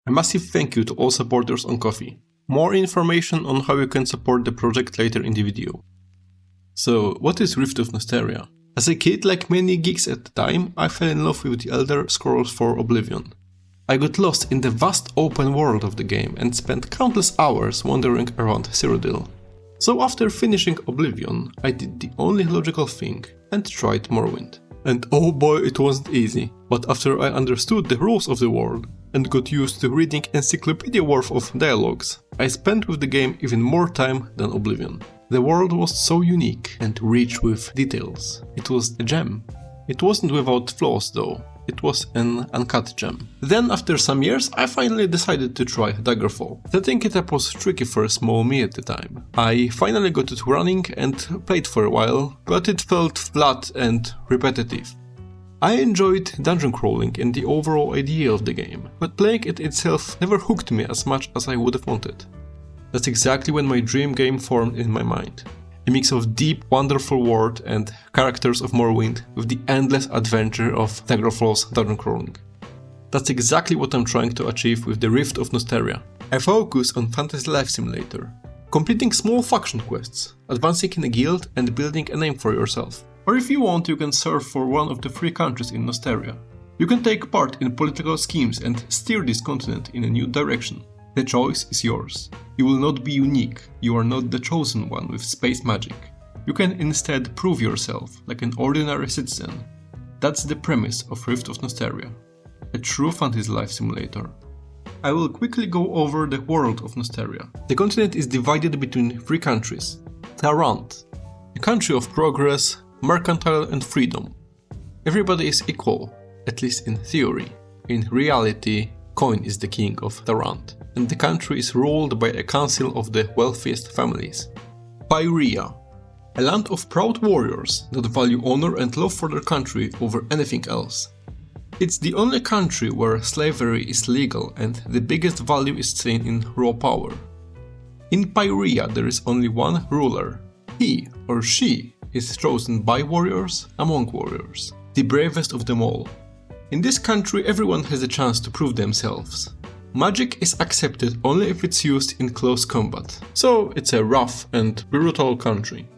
A massive thank you to all supporters on Ko-fi. More information on how you can support the project later in the video. So, what is Rift of Nostaria? As a kid, like many geeks at the time, I fell in love with the Elder Scrolls IV Oblivion. I got lost in the vast open world of the game and spent countless hours wandering around Cyrodiil. So after finishing Oblivion, I did the only logical thing and tried Morrowind. And oh boy, it wasn't easy, but after I understood the rules of the world and got used to reading encyclopedia worth of dialogues, I spent with the game even more time than Oblivion. The world was so unique and rich with details. It was a gem. It wasn't without flaws though. It was an uncut gem. Then after some years I finally decided to try Daggerfall. Setting it up was tricky for a small me at the time. I finally got it running and played for a while, but it felt flat and repetitive. I enjoyed dungeon crawling and the overall idea of the game, but playing it itself never hooked me as much as I would have wanted. That's exactly when my dream game formed in my mind. A mix of deep, wonderful world and characters of Morrowind with the endless adventure of Daggerfall's dungeon crawling. That's exactly what I'm trying to achieve with the Rift of Nostaria. I focus on fantasy life simulator, completing small faction quests, advancing in a guild and building a name for yourself. Or if you want, you can serve for one of the 3 countries in Nostaria. You can take part in political schemes and steer this continent in a new direction. The choice is yours. You will not be unique, you are not the chosen one with space magic. You can instead prove yourself like an ordinary citizen. That's the premise of Rift of Nostaria, a true fantasy life simulator. I will quickly go over the world of Nostaria. The continent is divided between 3 countries. Tarant, a country of progress, mercantile and freedom. Everybody is equal, at least in theory. In reality, Coin is the king of Tarant, and the country is ruled by a council of the wealthiest families. Pyrea, a land of proud warriors that value honor and love for their country over anything else. It's the only country where slavery is legal and the biggest value is seen in raw power. In Pyrea there is only one ruler. He or she is chosen by warriors among warriors, the bravest of them all. In this country everyone has a chance to prove themselves. Magic is accepted only if it's used in close combat, so it's a rough and brutal country.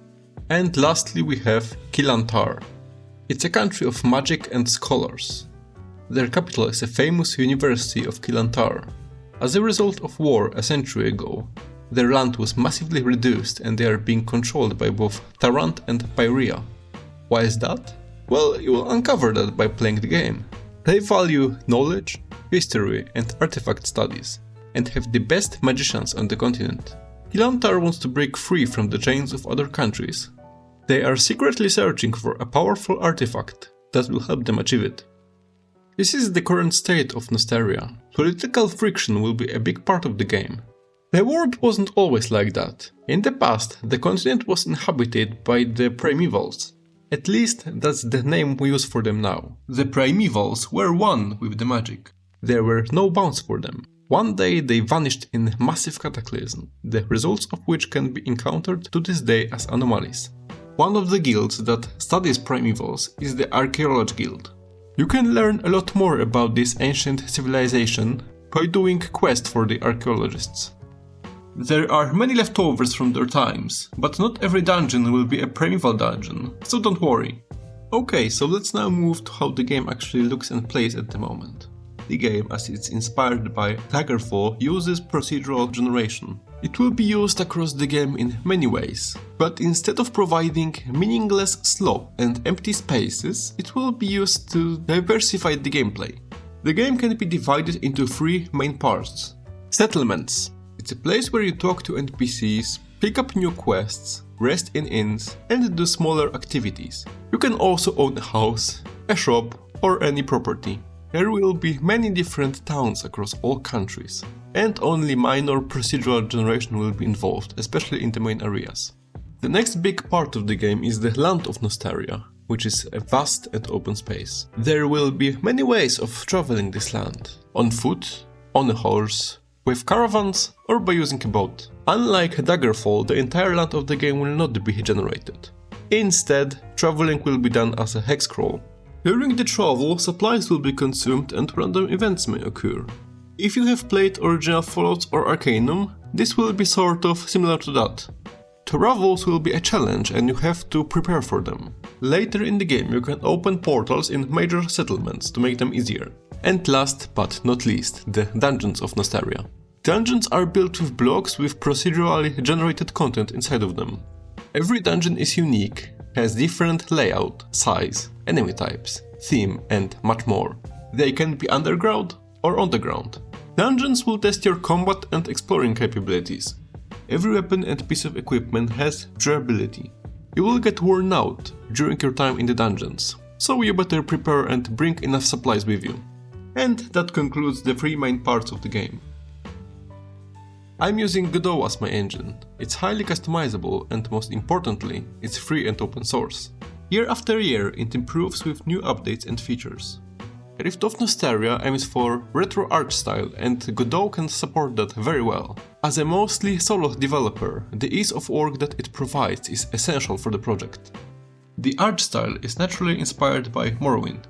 And lastly we have Kilantar. It's a country of magic and scholars. Their capital is a famous University of Kilantar. As a result of war a century ago, their land was massively reduced and they are being controlled by both Tarant and Pyrea. Why is that? Well, you will uncover that by playing the game. They value knowledge, history and artifact studies, and have the best magicians on the continent. Kilantar wants to break free from the chains of other countries. They are secretly searching for a powerful artifact that will help them achieve it. This is the current state of Nostaria. Political friction will be a big part of the game. The world wasn't always like that. In the past, the continent was inhabited by the Primevals. At least that's the name we use for them now. The Primevals were one with the magic. There were no bounds for them. One day they vanished in massive cataclysm, the results of which can be encountered to this day as anomalies. One of the guilds that studies Primevals is the Archaeology Guild. You can learn a lot more about this ancient civilization by doing quests for the archaeologists. There are many leftovers from their times, but not every dungeon will be a primeval dungeon, so don't worry. Okay, so let's now move to how the game actually looks and plays at the moment. The game, as it's inspired by Daggerfall, uses procedural generation. It will be used across the game in many ways, but instead of providing meaningless slop and empty spaces, it will be used to diversify the gameplay. The game can be divided into 3 main parts. Settlements. It's a place where you talk to NPCs, pick up new quests, rest in inns, and do smaller activities. You can also own a house, a shop, or any property. There will be many different towns across all countries, and only minor procedural generation will be involved, especially in the main areas. The next big part of the game is the land of Nostaria, which is a vast and open space. There will be many ways of traveling this land: on foot, on a horse, with caravans, or by using a boat. Unlike Daggerfall, the entire land of the game will not be generated. Instead, traveling will be done as a hex scroll. During the travel, supplies will be consumed and random events may occur. If you have played original Fallout or Arcanum, this will be sort of similar to that. Travels will be a challenge and you have to prepare for them. Later in the game you can open portals in major settlements to make them easier. And last but not least, the Dungeons of Nostaria. Dungeons are built with blocks with procedurally generated content inside of them. Every dungeon is unique, has different layout, size, enemy types, theme and much more. They can be underground or on the ground. Dungeons will test your combat and exploring capabilities. Every weapon and piece of equipment has durability. You will get worn out during your time in the dungeons, so you better prepare and bring enough supplies with you. And that concludes the 3 main parts of the game. I'm using Godot as my engine. It's highly customizable and most importantly, it's free and open source. Year after year it improves with new updates and features. Rift of Nostaria aims for retro art style and Godot can support that very well. As a mostly solo developer, the ease of work that it provides is essential for the project. The art style is naturally inspired by Morrowind.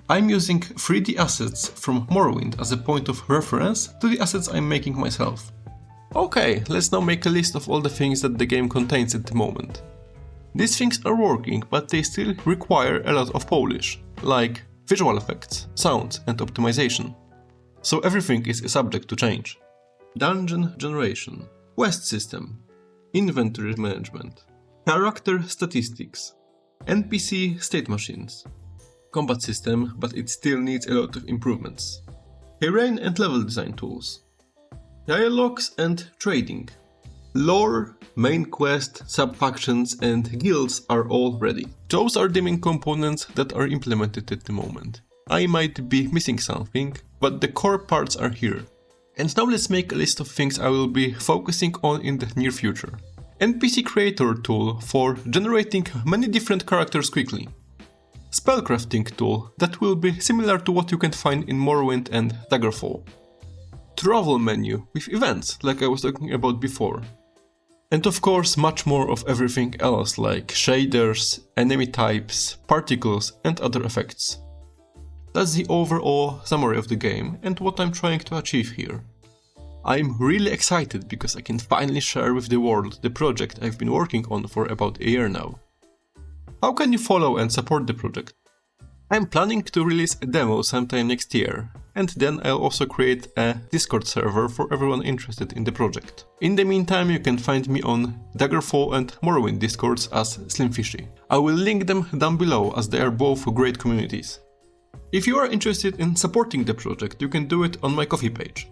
I'm using 3D assets from Morrowind as a point of reference to the assets I'm making myself. Okay, let's now make a list of all the things that the game contains at the moment. These things are working, but they still require a lot of polish, like visual effects, sounds and optimization. So everything is subject to change. Dungeon generation, quest system, inventory management, character statistics, NPC state machines, combat system, but it still needs a lot of improvements, terrain and level design tools, dialogues and trading, lore, main quest, sub-factions and guilds are all ready. Those are the main components that are implemented at the moment. I might be missing something, but the core parts are here. And now let's make a list of things I will be focusing on in the near future. NPC creator tool for generating many different characters quickly. Spellcrafting tool that will be similar to what you can find in Morrowind and Daggerfall. Travel menu with events like I was talking about before. And of course much more of everything else like shaders, enemy types, particles and other effects. That's the overall summary of the game and what I'm trying to achieve here. I'm really excited because I can finally share with the world the project I've been working on for about a year now. How can you follow and support the project? I'm planning to release a demo sometime next year, and then I'll also create a Discord server for everyone interested in the project. In the meantime, you can find me on Daggerfall and Morrowind Discords as Slimfishy. I will link them down below as they are both great communities. If you are interested in supporting the project, you can do it on my Ko-fi page.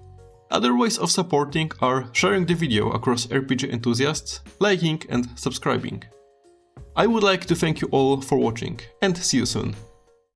Other ways of supporting are sharing the video across RPG enthusiasts, liking and subscribing. I would like to thank you all for watching and see you soon.